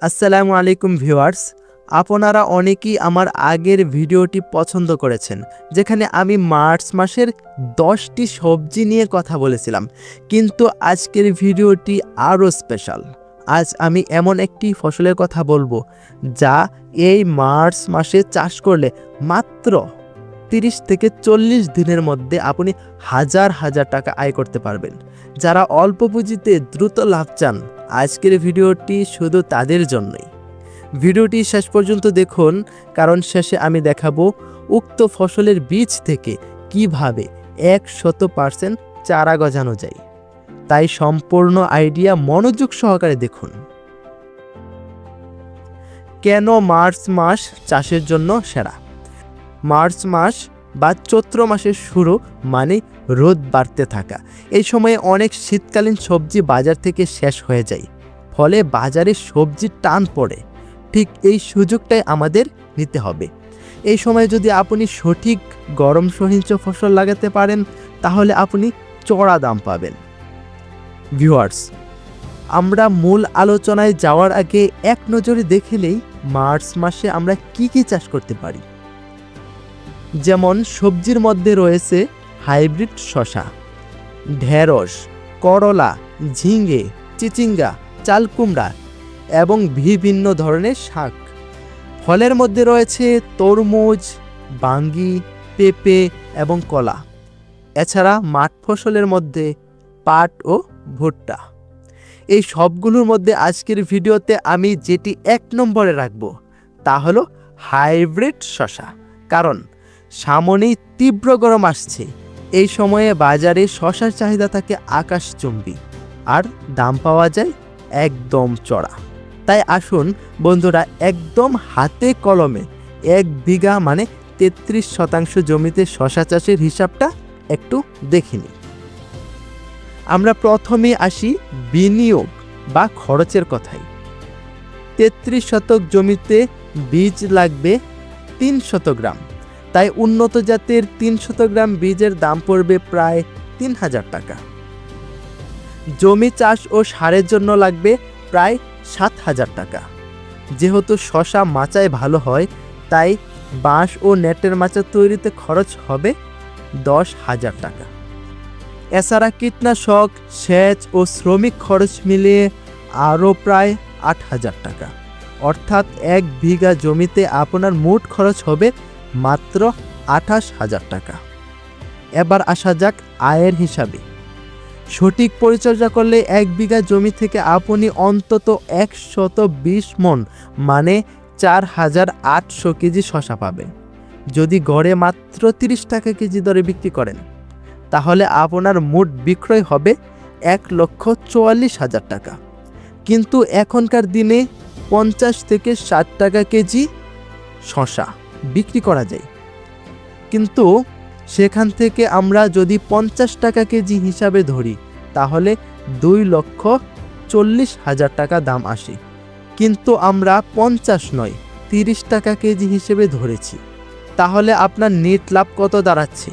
আসসালামু আলাইকুম ভিউয়ার্স, আপনারা অনেকেই আমার আগের ভিডিওটি পছন্দ করেছেন, যেখানে আমি মার্চ মাসের 10টি সবজি নিয়ে কথা বলেছিলাম। কিন্তু আজকের ভিডিওটি আরও স্পেশাল। আজ আমি এমন একটি ফসলের কথা বলবো, যা এই মার্চ মাসে চাষ করলে মাত্র 30 থেকে 40 দিনের মধ্যে আপনি হাজার হাজার টাকা আয় করতে পারবেন। যারা অল্প পুঁজিতে দ্রুত লাভ চান, আজকের ভিডিওটি শুধু তাদের জন্যই। ভিডিওটি শেষ পর্যন্ত দেখুন, কারণ শেষে আমি দেখাবো উক্ত ফসলের বীজ থেকে কিভাবে 100% চারা গজানো যায়। তাই সম্পূর্ণ আইডিয়া মনোযোগ সহকারে দেখুন। কেন মার্চ মাস চাষের জন্য সেরা? মার্চ মাস বা চৈত্র মাসের শুরু মানে রোদ বাড়তে থাকা। এই সময়ে অনেক শীতকালীন সবজি বাজার থেকে শেষ হয়ে যায়, ফলে বাজারে সবজির টান পড়ে। ঠিক এই সুযোগটাই আমাদের নিতে হবে। এই সময় যদি আপনি সঠিক গরম সহিঞ্চ ফসল লাগাতে পারেন, তাহলে আপনি চড়া দাম পাবেন। ভিউয়ার্স, আমরা মূল আলোচনায় যাওয়ার আগে এক নজরে দেখলেই মার্চ মাসে আমরা কি কি চাষ করতে পারি। যেমন সবজির মধ্যে রয়েছে হাইব্রিড শসা, ঢেঁড়স, করলা, ঝিঙে, চিচিঙ্গা, চালকুমড়া এবং বিভিন্ন ধরনের শাক। ফলের মধ্যে রয়েছে তরমুজ, বাঙ্গি, পেঁপে এবং কলা। এছাড়া মাঠ ফসলের মধ্যে পাট ও ভুট্টা। এই সবগুলোর মধ্যে আজকের ভিডিওতে আমি যেটি 1 নম্বরে রাখব, তা হলো হাইব্রিড শসা। কারণ সামনেই তীব্র গরম আসছে। এই সময়ে বাজারে শসার চাহিদা থাকে আকাশচুম্বী, আর দাম পাওয়া যায় একদম চড়া। তাই আসুন বন্ধুরা, একদম হাতে কলমে 1 বিঘা মানে 33% জমিতে শসা চাষের হিসাবটা একটু দেখে নিই। আমরা প্রথমে আসি বিনিয়োগ বা খরচের কথায়। 33 শতক জমিতে বীজ লাগবে 300 গ্রাম। তাই উন্নত জাতের 300 গ্রাম বীজের দাম পড়বে প্রায় 3000 টাকা। জমি চাষ ও সারের জন্য লাগবে প্রায় 7000 টাকা। যেহেতু শসা মাচায় ভালো হয়, তাই বাঁশ ও নেটের মাচা তৈরিতে খরচ হবে 10,000 টাকা। এছাড়া কীটনাশক, সেচ ও শ্রমিক খরচ মিলিয়ে আরও প্রায় 8000 টাকা। অর্থাৎ 1 বিঘা জমিতে আপনার মোট খরচ হবে মাত্র 28,000 টাকা। এবার আসা যাক আয়ের হিসাবে। সঠিক পরিচর্যা করলে 1 বিঘা জমি থেকে আপনি অন্তত 120 মণ মানে 4800 কেজি শসা পাবেন। যদি গড়ে মাত্র 30 টাকা কেজি দরে বিক্রি করেন, তাহলে আপনার মোট বিক্রয় হবে 1,44,000 টাকা। কিন্তু এখনকার দিনে 50 থেকে 60 টাকা কেজি শসা বিক্রি করা যায়। কিন্তু সেখান থেকে আমরা যদি 50 টাকা কেজি হিসাবে ধরি, তাহলে 2,40,000 টাকা দাম আসে। কিন্তু আমরা 50 নয় 30 টাকা কেজি হিসেবে ধরেছি। তাহলে আপনার নেট লাভ কত দাঁড়াচ্ছে?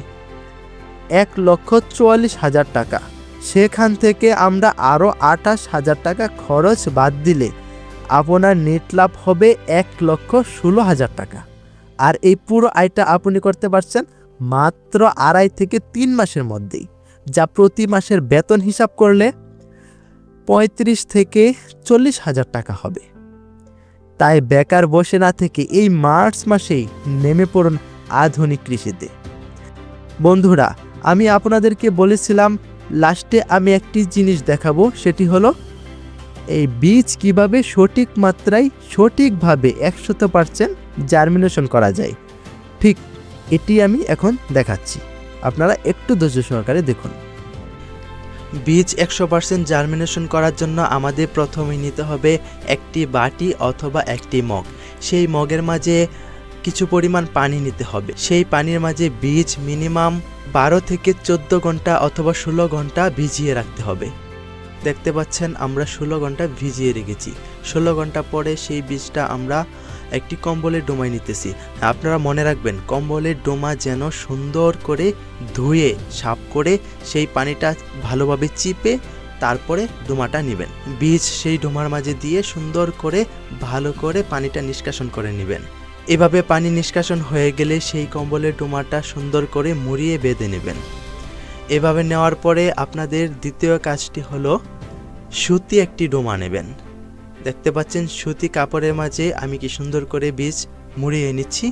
1,44,000 টাকা। সেখান থেকে আমরা আরও 28,000 টাকা খরচ বাদ দিলে আপনার নেট লাভ হবে 1,16,000 টাকা। আর এই পুরো আয়টা আপনি করতে পারছেন মাত্র 2.5 থেকে 3 মাসের মধ্যেই, যা প্রতি মাসের বেতন হিসাব করলে 35 থেকে 40,000 টাকা হবে। তাই বেকার বসে না থেকে এই মার্চ মাসেই নেমে পড়ুন আধুনিক কৃষিতে। বন্ধুরা, আমি আপনাদেরকে বলেছিলাম লাস্টে আমি একটি জিনিস দেখাবো, সেটি হলো এই বীজ কিভাবে সঠিক মাত্রায় সঠিকভাবে 100% জার্মিনেশন করা যায়। ঠিক এটি আমি এখন দেখাচ্ছি, আপনারা একটু ধৈর্য সহকারে দেখুন। বীজ 100% জার্মিনেশন করার জন্য আমাদের প্রথমে নিতে হবে একটি বাটি অথবা একটি মগ। সেই মগের মাঝে কিছু পরিমাণ পানি নিতে হবে। সেই পানির মাঝে বীজ মিনিমাম 12 থেকে 14 ঘন্টা অথবা 16 ঘন্টা ভিজিয়ে রাখতে হবে। দেখতে পাচ্ছেন আমরা 16 ঘন্টা ভিজিয়ে রেখেছি। 16 ঘন্টা পরে সেই বীজটা আমরা একটি কম্বলের ডোমায় নিতেছি। আপনারা মনে রাখবেন, কম্বলের ডোমা যেন সুন্দর করে ধুয়ে সাফ করে সেই পানিটা ভালোভাবে চিপে তারপরে ডোমাটা নেবেন। বীজ সেই ডোমার মাঝে দিয়ে সুন্দর করে ভালো করে পানিটা নিষ্কাশন করে নেবেন। এভাবে পানি নিষ্কাশন হয়ে গেলে সেই কম্বলের ডোমাটা সুন্দর করে মুড়িয়ে বেঁধে নেবেন। এভাবে নেওয়ার পরে আপনাদের দ্বিতীয় কাজটি হলো সুতি একটি ডোমা নেবেন। দেখতে পাচ্ছেন সুতি কাপড়ের মাঝে আমি কি সুন্দর করে বীজ মুড়িয়ে নিচ্ছি।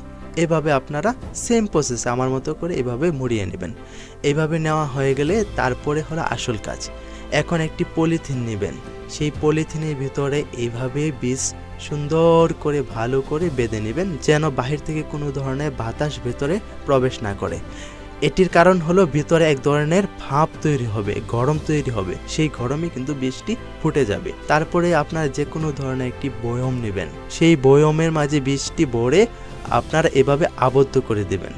এভাবে আপনারা সেম প্রসেসে আমার মতো করে এভাবে মুড়িয়ে নেবেন। এইভাবে নেওয়া হয়ে গেলে তারপরে হলো আসল কাজ। এখন একটি পলিথিন নেবেন, সেই পলিথিনের ভিতরে এইভাবে বীজ সুন্দর করে ভালো করে বেঁধে নেবেন, যেন বাহির থেকে কোনো ধরনের বাতাস ভেতরে প্রবেশ না করে। এটির কারণ হলো ভিতরে এক ধরনের ভাপ তৈরি হবে, গরম তৈরি হবে, সেই গরমে কিন্তু বীজটি ফুটে যাবে। তারপরে আপনারা যে কোনো ধরনের একটি বয়ম নেবেন, সেই বয়মের মাঝে বীজটি ভরে আপনারা এভাবে আবদ্ধ করে দেবেন।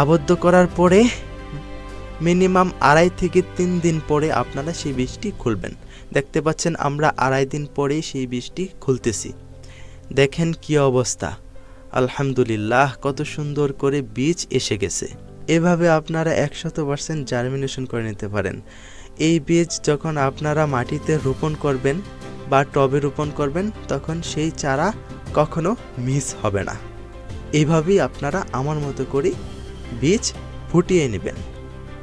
আবদ্ধ করার পরে মিনিমাম 2.5 থেকে 3 দিন পরে আপনারা সেই বীজটি খুলবেন। দেখতে পাচ্ছেন আমরা 2.5 দিন পরেই সেই বীজটি খুলতেছি। দেখেন কি অবস্থা, আলহামদুলিল্লাহ কত সুন্দর করে বীজ এসে গেছে। এভাবে আপনারা 100% জার্মিনেশন করে নিতে পারেন। এই বীজ যখন আপনারা মাটিতে রোপণ করবেন বা টবে রোপণ করবেন, তখন সেই চারা কখনো মিস হবে না। এইভাবেই আপনারা আমার মতো করে বীজ ফুটিয়ে নেবেন।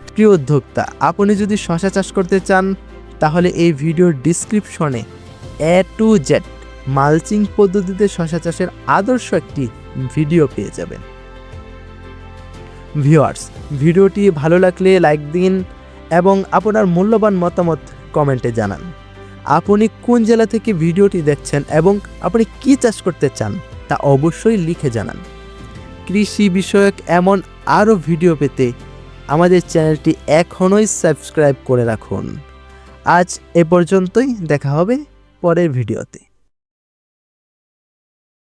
প্রিয় উদ্যোক্তা, আপনি যদি শশা চাষ করতে চান তাহলে এই ভিডিওর ডিসক্রিপশনে A to Z মালচিং পদ্ধতিতে শশা চাষের আদর্শ একটি ভিডিও পেয়ে যাবেন। ভিউয়ার্স, ভিডিওটি ভালো লাগলে লাইক দিন এবং আপনার মূল্যবান মতামত কমেন্টে জানান। আপনি কোন জেলা থেকে ভিডিওটি দেখছেন এবং আপনি কি চাষ করতে চান তা অবশ্যই লিখে জানান। কৃষি বিষয়ক এমন আরও ভিডিও পেতে আমাদের চ্যানেলটি এখনই সাবস্ক্রাইব করে রাখুন। আজ এ পর্যন্তই, দেখা হবে পরের ভিডিওতে।